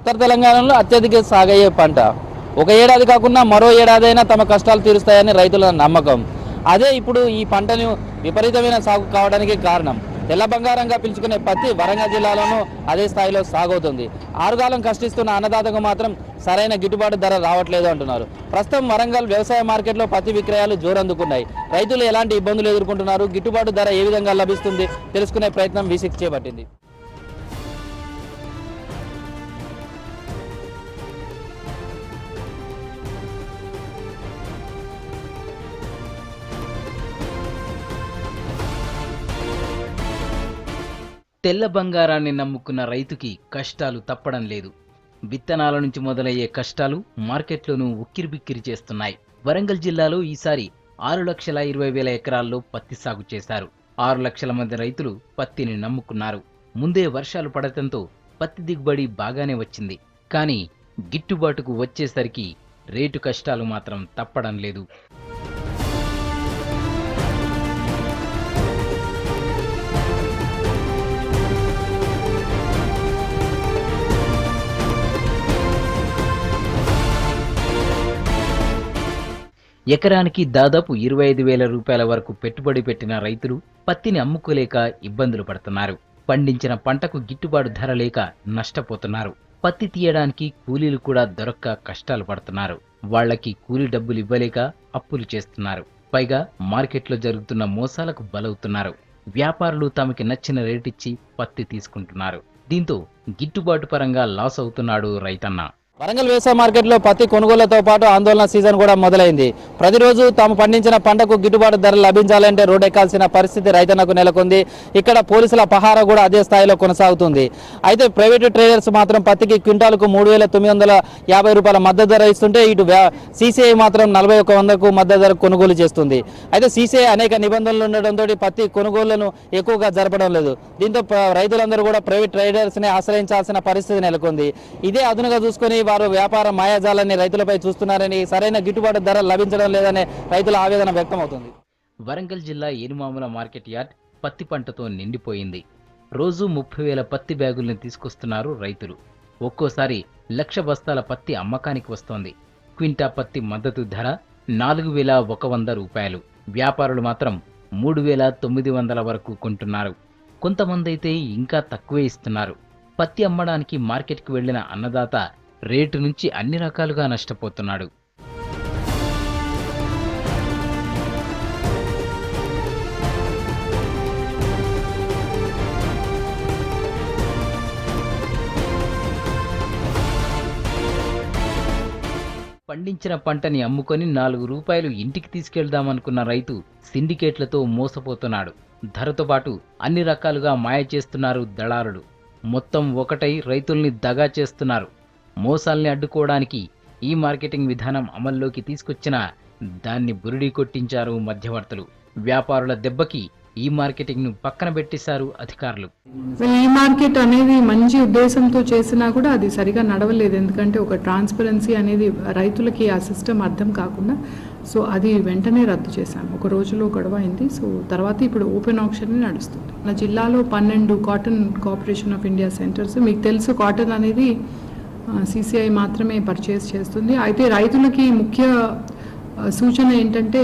ఉత్తర తెలంగాణలో అత్యధిక సాగయ్యే పంట. ఒక ఏడాది కాకుండా మరో ఏడాదైనా తమ కష్టాలు తీరుస్తాయని రైతుల నమ్మకం. అదే ఇప్పుడు ఈ పంటను విపరీతమైన సాగు కావడానికి కారణం. తెల్ల బంగారంగా పిలుచుకునే పత్తి వరంగల్ జిల్లాలోనూ అదే స్థాయిలో సాగవుతుంది. ఆరుగాలం కష్టిస్తున్న అన్నదాతకు మాత్రం సరైన గిట్టుబాటు ధర రావట్లేదు అంటున్నారు. ప్రస్తుతం వరంగల్ వ్యవసాయ మార్కెట్లో పత్తి విక్రయాలు జోరందుకున్నాయి. రైతులు ఎలాంటి ఇబ్బందులు ఎదుర్కొంటున్నారు, గిట్టుబాటు ధర ఏ విధంగా లభిస్తుంది తెలుసుకునే ప్రయత్నం V6 చేపట్టింది. తెల్ల బంగారాన్ని నమ్ముకున్న రైతుకి కష్టాలు తప్పడం లేదు. విత్తనాల నుంచి మొదలయ్యే కష్టాలు మార్కెట్లోనూ ఉక్కిరిబిక్కిరి చేస్తున్నాయి. వరంగల్ జిల్లాలో ఈసారి 6,20,000 ఎకరాల్లో పత్తి సాగు చేశారు. 6 లక్షల మంది రైతులు పత్తిని నమ్ముకున్నారు. ముందే వర్షాలు పడటంతో పత్తి దిగుబడి బాగానే వచ్చింది. కానీ గిట్టుబాటుకు వచ్చేసరికి రేటు కష్టాలు మాత్రం తప్పడం లేదు. ఎకరానికి దాదాపు 25,000 రూపాయల వరకు పెట్టుబడి పెట్టిన రైతులు పత్తిని అమ్ముకోలేక ఇబ్బందులు పడుతున్నారు. పండించిన పంటకు గిట్టుబాటు ధర లేక నష్టపోతున్నారు. పత్తి తీయడానికి కూలీలు కూడా దొరక్క కష్టాలు పడుతున్నారు. వాళ్లకి కూలీ డబ్బులు ఇవ్వలేక అప్పులు చేస్తున్నారు. పైగా మార్కెట్లో జరుగుతున్న మోసాలకు బలవుతున్నారు. వ్యాపారులు తమకి నచ్చిన రేటిచ్చి పత్తి తీసుకుంటున్నారు. దీంతో గిట్టుబాటు పరంగా లాస్ అవుతున్నాడు రైతన్న. వరంగల్ వ్యవసాయ మార్కెట్లో పత్తి కొనుగోళ్లతో పాటు ఆందోళన సీజన్ కూడా మొదలైంది. ప్రతిరోజు తాము పండించిన పంటకు గిట్టుబాటు ధర లభించాలంటే రోడ్డెక్కాల్సిన పరిస్థితి రైతన్నకు నెలకొంది. ఇక్కడ పోలీసుల పహారా కూడా అదే స్థాయిలో కొనసాగుతుంది. అయితే ప్రైవేటు ట్రేడర్స్ మాత్రం పత్తికి క్వింటాలకు 3,950 రూపాయల మద్దతు ధర ఇస్తుంటే ఇటు CCI మాత్రం 4,100కు మద్దతు ధర కొనుగోలు చేస్తుంది. అయితే CCI అనేక నిబంధనలు ఉండడంతో పత్తి కొనుగోళ్లను ఎక్కువగా జరపడం లేదు. దీంతో రైతులందరూ కూడా ప్రైవేట్ ట్రేడర్స్ని ఆశ్రయించాల్సిన పరిస్థితి నెలకొంది. ఇదే అదునుగా చూసుకొని వారు వ్యాపార మాయాజాలాన్ని రైతులపై చూస్తున్నారని, సరైన గిట్టుబాటు ధర లభించడం లేదనే రైతుల ఆవేదన వ్యక్తమవుతుంది. వరంగల్ జిల్లా ఏనుమాముల మార్కెట్ యార్డ్ పత్తి పంటతో నిండిపోయింది. రోజు 30,000 పత్తి బ్యాగుల్ని తీసుకొస్తున్నారు రైతులు. ఒక్కోసారి 1,00,000 బస్తాల పత్తి అమ్మకానికి వస్తోంది. క్వింటా పత్తి మద్దతు ధర 4,100 రూపాయలు. వ్యాపారులు మాత్రం 3,900 వరకు కొంటున్నారు. కొంతమందైతే ఇంకా తక్కువే ఇస్తున్నారు. పత్తి అమ్మడానికి మార్కెట్కి వెళ్లిన అన్నదాత రేటు నుంచి అన్ని రకాలుగా నష్టపోతున్నాడు. పండించిన పంటని అమ్ముకొని 4 రూపాయలు ఇంటికి తీసుకెళ్దామనుకున్న రైతు సిండికేట్లతో మోసపోతున్నాడు. ధరతో పాటు అన్ని రకాలుగా మాయ చేస్తున్నారు దళారులు. మొత్తం ఒకటై రైతుల్ని దగా చేస్తున్నారు. మోసాల్ని అడ్డుకోవడానికి ఈ మార్కెటింగ్ విధానం అమల్లోకి తీసుకొచ్చినా దాన్ని బురిడీ కొట్టించారు మధ్యవర్తులు. వ్యాపారుల దెబ్బకి ఈ మార్కెటింగ్ ను పక్కన పెట్టేశారు అధికారులు. ఈ మార్కెట్ అనేది మంచి ఉద్దేశంతో చేసినా కూడా అది సరిగా నడవలేదు. ఎందుకంటే ఒక ట్రాన్స్పరెన్సీ అనేది రైతులకి ఆ సిస్టమ్ అర్థం కాకుండా సో అది వెంటనే రద్దు చేశాము. ఒక రోజులో గొడవ అయింది. సో తర్వాత ఇప్పుడు ఓపెన్ ఆప్షన్ నడుస్తుంది. మన జిల్లాలో 12 cotton corporation of India centres, మీకు తెలుసు కాటన్ అనేది CCI మాత్రమే పర్చేస్ చేస్తుంది. అయితే రైతులకి ముఖ్య సూచన ఏంటంటే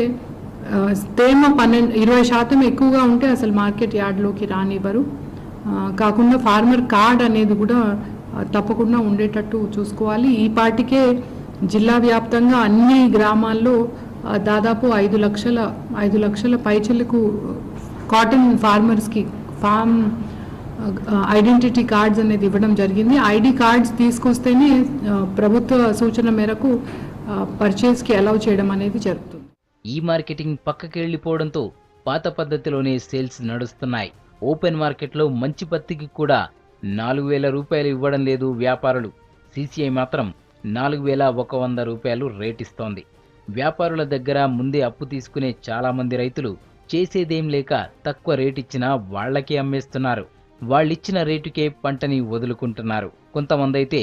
తేమ 20% ఎక్కువగా ఉంటే అసలు మార్కెట్ యార్డ్లోకి రానివ్వరు. కాకుండా ఫార్మర్ కార్డ్ అనేది కూడా తప్పకుండా ఉండేటట్టు చూసుకోవాలి. ఈ పాటికే జిల్లా వ్యాప్తంగా అన్ని గ్రామాల్లో దాదాపు 5 లక్షల పైచలకు కాటన్ ఫార్మర్స్కి ఫార్మ్ ఐడెంటిటీ కార్డ్స్ అనేది ఇవ్వడం జరిగింది. ID కార్డ్స్ తీసుకొస్తేనే ప్రభుత్వ సూచన మేరకు పర్చేస్కి అలౌ చేయడం అనేది జరుగుతుంది. ఈ మార్కెటింగ్ పక్కకి వెళ్లిపోవడంతో పాత పద్ధతిలోనే సేల్స్ నడుస్తున్నాయి. ఓపెన్ మార్కెట్లో మంచి పత్తికి కూడా 4,000 రూపాయలు ఇవ్వడం లేదు వ్యాపారులు. CCI మాత్రం 4,100 రూపాయలు రేటిస్తోంది. వ్యాపారుల దగ్గర ముందే అప్పు తీసుకునే చాలా మంది రైతులు చేసేదేం లేక తక్కువ రేటిచ్చినా వాళ్లకే అమ్మేస్తున్నారు. వాళ్ళిచ్చిన రేటుకే పంటని వదులుకుంటున్నారు. కొంతమంది అయితే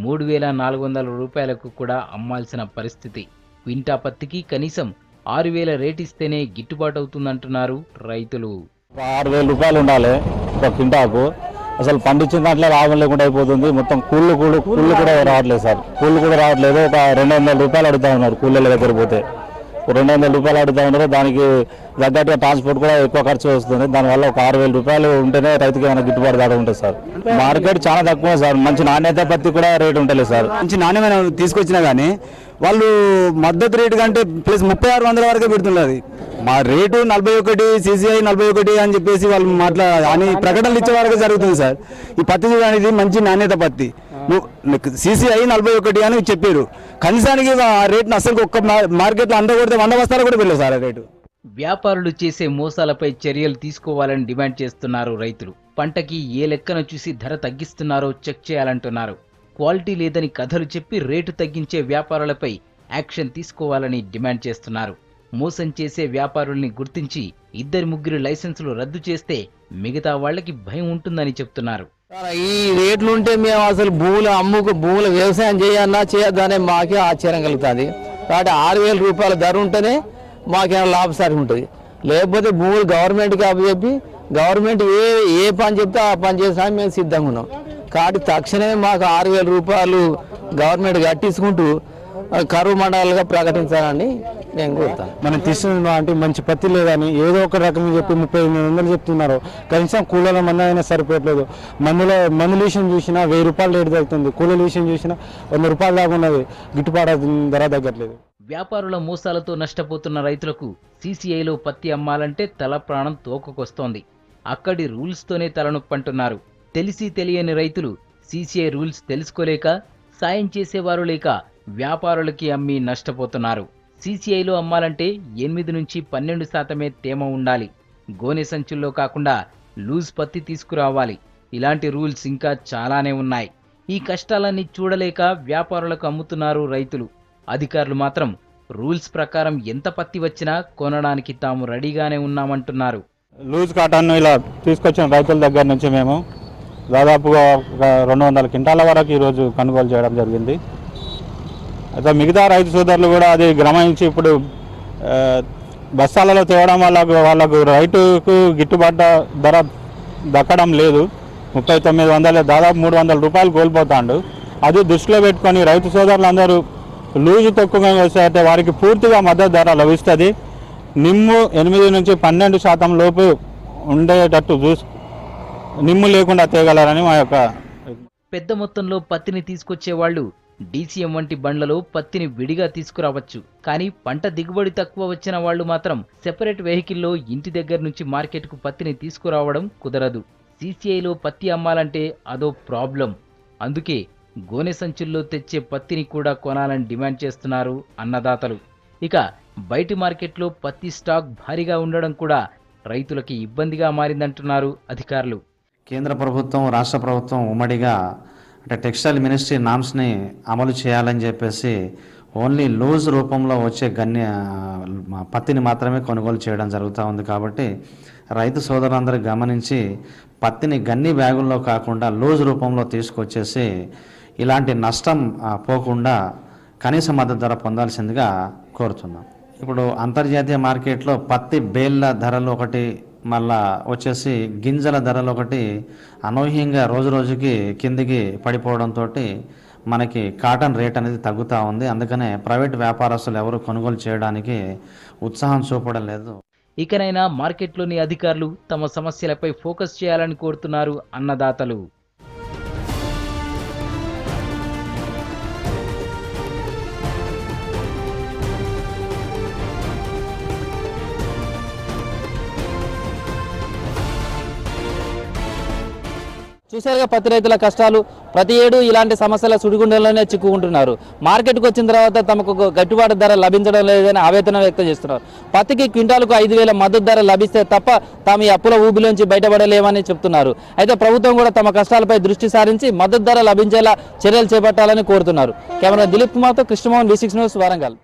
3,400 రూపాయలకు కూడా అమ్మాల్సిన పరిస్థితి. క్వింటా పత్తికి కనీసం 6,000 రేటిస్తేనే గిట్టుబాటు అవుతుందంటున్నారు రైతులు. 6,000 రూపాయలు ఉండాలి ఒక క్వింటాకు. అసలు పండించిన దాంట్లో లాభం లేకుండా అయిపోతుంది. మొత్తం కూళ్ళు కూడా రావట్లేదు సార్. కూళ్ళు కూడా రావట్లేదు. ఒక 200 రూపాయలు అడుగుతా ఉన్నారు కూలీల దగ్గర పోతే. 200 రూపాయలు అడుగుతా ఉన్నారు. దానికి తగ్గట్టుగా ట్రాన్స్పోర్ట్ కూడా ఎక్కువ ఖర్చు వస్తుంది. దానివల్ల ఒక 6,000 రూపాయలు ఉంటేనే రైతుకి ఏమైనా గిట్టుబాటు ధర ఉంటుంది సార్. మార్కెట్ చాలా తక్కువ సార్. మంచి నాణ్యత పత్తి కూడా రేటు ఉంటుంది సార్. మంచి నాణ్యమైన తీసుకొచ్చినా కానీ వాళ్ళు మద్దతు రేటు కంటే ప్లస్ 3600 వరకే పెడుతున్నది. మా రేటు 41, CCI 41 అని చెప్పేసి వాళ్ళు అని ప్రకటనలు ఇచ్చే వరకు జరుగుతుంది సార్. ఈ పత్తి అనేది మంచి నాణ్యత పత్తి. CCI 41 అని చెప్పారు. కనీసానికి ఆ రేటును అసలు ఒక్క మార్కెట్లో అందకూడదు 100 బస్తాలు కూడా వెళ్ళలేదు సార్ ఆ రేటు. వ్యాపారులు చేసే మోసాలపై చర్యలు తీసుకోవాలని డిమాండ్ చేస్తున్నారు రైతులు. పంటకి ఏ లెక్కన చూసి ధర తగ్గిస్తున్నారో చెక్ చేయాలంటున్నారు. క్వాలిటీ లేదని కథలు చెప్పి రేటు తగ్గించే వ్యాపారులపై యాక్షన్ తీసుకోవాలని డిమాండ్ చేస్తున్నారు. మోసం చేసే వ్యాపారుల్ని గుర్తించి 2-3 లైసెన్సులు రద్దు చేస్తే మిగతా వాళ్ళకి భయం ఉంటుందని చెప్తున్నారు. ఈ రేట్లు ఉంటే మేము అసలు భూముల వ్యవసాయం చేయన్నా చేయొద్దనే మాకే ఆశ్చర్యం కలుగుతుంది. కాబట్టి 6,000 రూపాయల ధర ఉంటేనే మాకేమైనా లాభసారి ఉంటుంది. లేకపోతే భూములు గవర్నమెంట్కి అప్పచెప్పి గవర్నమెంట్ ఏ పని చెప్తే ఆ పని చేసినా మేము సిద్ధంగా ఉన్నాం. కాబట్టి తక్షణమే మాకు 6,000 రూపాయలు గవర్నమెంట్ కట్టించుకుంటూ కరువు మండలాలుగా ప్రకటించాలని నేను కోరుతాను. మనం తీసుకున్న అంటే మంచి పత్తి లేదని ఏదో ఒక రకం చెప్పి 3800 చెప్తున్నారు. కనీసం కూలీల మంది అయినా సరిపోవట్లేదు. మందుల విషయం చూసినా 1000 రూపాయలు రేటు తగ్గుతుంది. కూలీల విషయం చూసినా 100 రూపాయలు దాకా ఉన్నది. గిట్టుబాటు ధర తగ్గట్లేదు. వ్యాపారుల మోసాలతో నష్టపోతున్న రైతులకు CCIలో పత్తి అమ్మాలంటే తల ప్రాణం తోకకొస్తోంది. అక్కడి రూల్స్తోనే తలనొప్పంటున్నారు. తెలిసి తెలియని రైతులు CCI రూల్స్ తెలుసుకోలేక, సాయం చేసేవారు లేక వ్యాపారులకి అమ్మి నష్టపోతున్నారు. CCIలో అమ్మాలంటే 8 నుంచి 12% తేమ ఉండాలి. గోనె సంచుల్లో కాకుండా లూజ్ పత్తి తీసుకురావాలి. ఇలాంటి రూల్స్ ఇంకా చాలానే ఉన్నాయి. ఈ కష్టాలన్నీ చూడలేక వ్యాపారులకు అమ్ముతున్నారు రైతులు. అధికారులు మాత్రం రూల్స్ ప్రకారం ఎంత పత్తి వచ్చినా కొనడానికి తాము రెడీగానే ఉన్నామంటున్నారు. లూజ్ కాటన్ ఇలా తీసుకొచ్చిన రైతుల దగ్గర నుంచి మేము దాదాపుగా 200 క్వింటాల వరకు ఈరోజు కొనుగోలు చేయడం జరిగింది. అయితే మిగతా రైతు సోదరులు కూడా అది గమనించి ఇప్పుడు బస్తాలలో తేవడం వల్ల వాళ్ళకు రైతుకు గిట్టుబాటు ధర దక్కడం లేదు. 3900 దాదాపు 300 రూపాయలు కోల్పోతాడు. అది దృష్టిలో పెట్టుకొని రైతు సోదరులందరూ లూజు తక్కువగా వస్తే వారికి పూర్తిగా మద్దతు ధర లభిస్తుంది. నిమ్ము 8 నుంచి 12% లోపు ఉండేటట్టు నిమ్ము లేకుండా తేగలరని మా యొక్క. పెద్ద మొత్తంలో పత్తిని తీసుకొచ్చే వాళ్ళు DCM వంటి బండ్లలో పత్తిని విడిగా తీసుకురావచ్చు. కానీ పంట దిగుబడి తక్కువ వచ్చిన వాళ్ళు మాత్రం సెపరేట్ వెహికల్లో ఇంటి దగ్గర నుంచి మార్కెట్కు పత్తిని తీసుకురావడం కుదరదు. CCIలో పత్తి అమ్మాలంటే అదో ప్రాబ్లం. అందుకే గోనె సంచుల్లో తెచ్చే పత్తిని కూడా కొనాలని డిమాండ్ చేస్తున్నారు అన్నదాతలు. ఇక బయటి మార్కెట్లో పత్తి స్టాక్ భారీగా ఉండడం కూడా రైతులకి ఇబ్బందిగా మారిందంటున్నారు అధికారులు. కేంద్ర ప్రభుత్వం, రాష్ట్ర ప్రభుత్వం ఉమ్మడిగా అంటే టెక్స్టైల్ మినిస్ట్రీ నామ్స్ని అమలు చేయాలని చెప్పేసి ఓన్లీ లూజ్ రూపంలో వచ్చే పత్తిని మాత్రమే కొనుగోలు చేయడం జరుగుతూ ఉంది. కాబట్టి రైతు సోదరులందరూ గమనించి పత్తిని గన్ని బ్యాగుల్లో కాకుండా లూజ్ రూపంలో తీసుకొచ్చేసి ఇలాంటి నష్టం పోకుండా కనీస మద్దతు ధర పొందాల్సిందిగా కోరుతున్నాం. ఇప్పుడు అంతర్జాతీయ మార్కెట్లో పత్తి బేళ్ళ ధరలు ఒకటి, మళ్ళా వచ్చేసి గింజల ధరలు ఒకటి అనూహ్యంగా రోజు రోజుకి కిందికి పడిపోవడంతో మనకి కాటన్ రేట్ అనేది తగ్గుతూ ఉంది. అందుకనే ప్రైవేట్ వ్యాపారస్తులు ఎవరు కొనుగోలు చేయడానికి ఉత్సాహం చూపడం లేదు. ఇకనైనా మార్కెట్లోని అధికారులు తమ సమస్యలపై ఫోకస్ చేయాలని కోరుతున్నారు అన్నదాతలు. చూసారుగా పత్తి రైతుల కష్టాలు. ప్రతి ఏడు ఇలాంటి సమస్యల సుడిగుండంలోనే చిక్కుకుంటున్నారు. మార్కెట్కి వచ్చిన తర్వాత తమకు గిట్టుబాటు ధర లభించడం లేదని ఆవేదన వ్యక్తం చేస్తున్నారు. పత్తికి క్వింటాలకు 5,000 మద్దతు ధర లభిస్తే తప్ప తాము ఈ అప్పుల ఊబిలోంచి బయటపడలేమని చెప్తున్నారు. అయితే ప్రభుత్వం కూడా తమ కష్టాలపై దృష్టి సారించి మద్దతు ధర లభించేలా చర్యలు చేపట్టాలని కోరుతున్నారు. కెమెరా దిలీప్ కుమార్తో కృష్ణమోహన్, V6 న్యూస్, వరంగల్.